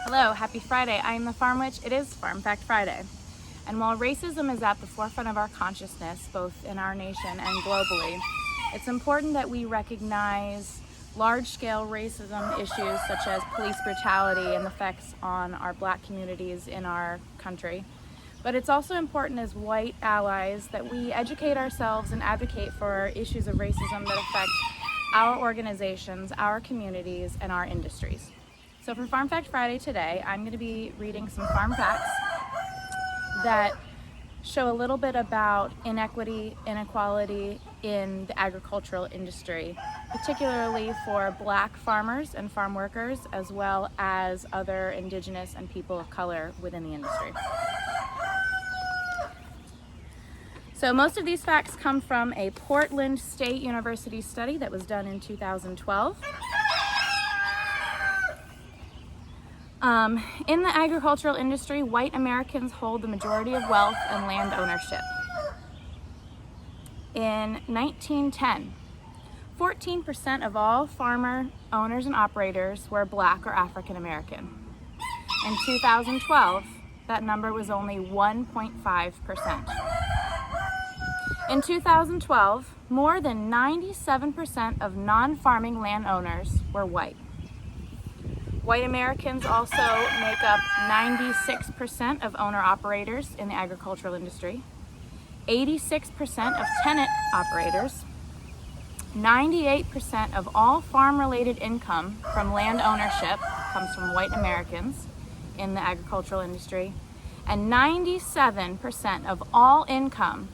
Hello, happy Friday. I am the Farm Witch. It is Farm Fact Friday. And while racism is at the forefront of our consciousness, both in our nation and globally, it's important that we recognize large-scale racism issues such as police brutality and the effects on our Black communities in our country. But it's also important as white allies that we educate ourselves and advocate for issues of racism that affect our organizations, our communities, and our industries. So for Farm Fact Friday today, I'm going to be reading some farm facts that show a little bit about inequity, inequality in the agricultural industry, particularly for Black farmers and farm workers, as well as other Indigenous and people of color within the industry. So most of these facts come from a Portland State University study that was done in 2012. In the agricultural industry, white Americans hold the majority of wealth and land ownership. In 1910, 14% of all farmer owners and operators were Black or African American. In 2012, that number was only 1.5%. In 2012, more than 97% of non-farming landowners were white. White Americans also make up 96% of owner-operators in the agricultural industry, 86% of tenant operators, 98% of all farm-related income from land ownership comes from white Americans in the agricultural industry, and 97% of all income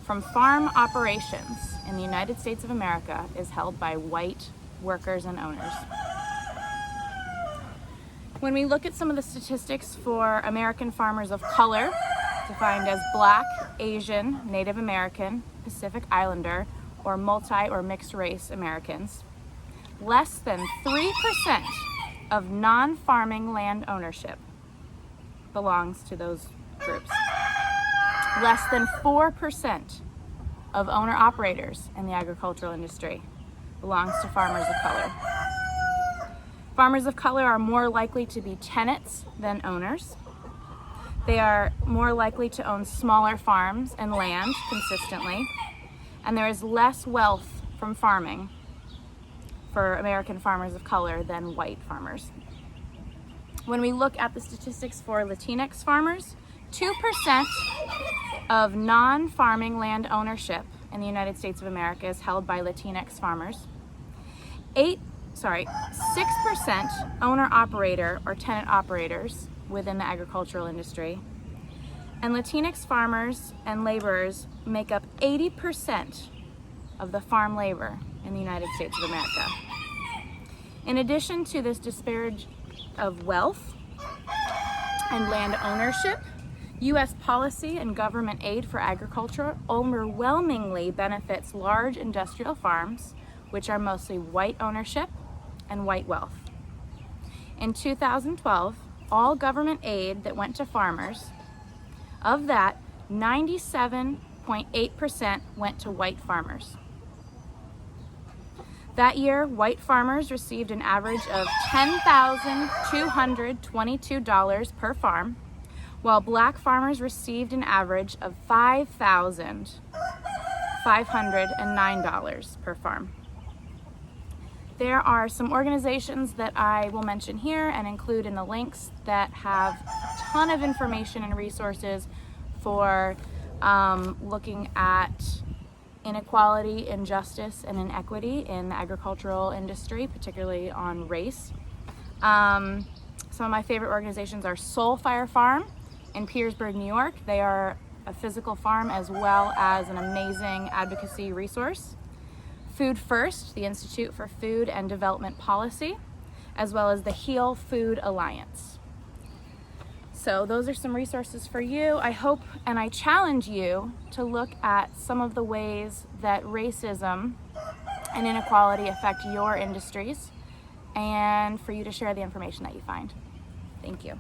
from farm operations in the United States of America is held by white workers and owners. When we look at some of the statistics for American farmers of color, defined as Black, Asian, Native American, Pacific Islander, or multi or mixed race Americans, less than 3% of non-farming land ownership belongs to those groups. Less than 4% of owner-operators in the agricultural industry belongs to farmers of color. Farmers of color are more likely to be tenants than owners. They are more likely to own smaller farms and land consistently, and there is less wealth from farming for American farmers of color than white farmers. When we look at the statistics for Latinx farmers, 2% of non-farming land ownership in the United States of America is held by Latinx farmers. 6% owner-operator or tenant operators within the agricultural industry. And Latinx farmers and laborers make up 80% of the farm labor in the United States of America. In addition to this disparity of wealth and land ownership, U.S. policy and government aid for agriculture overwhelmingly benefits large industrial farms, which are mostly white ownership and white wealth. In 2012, all government aid that went to farmers, of that, 97.8% went to white farmers. That year, white farmers received an average of $10,222 per farm, while Black farmers received an average of $5,509 per farm. There are some organizations that I will mention here and include in the links that have a ton of information and resources for looking at inequality, injustice, and inequity in the agricultural industry, particularly on race. Some of my favorite organizations are Soul Fire Farm in Petersburg, New York. They are a physical farm as well as an amazing advocacy resource. Food First, the Institute for Food and Development Policy, as well as the Heal Food Alliance. So those are some resources for you. I hope and I challenge you to look at some of the ways that racism and inequality affect your industries, and for you to share the information that you find. Thank you.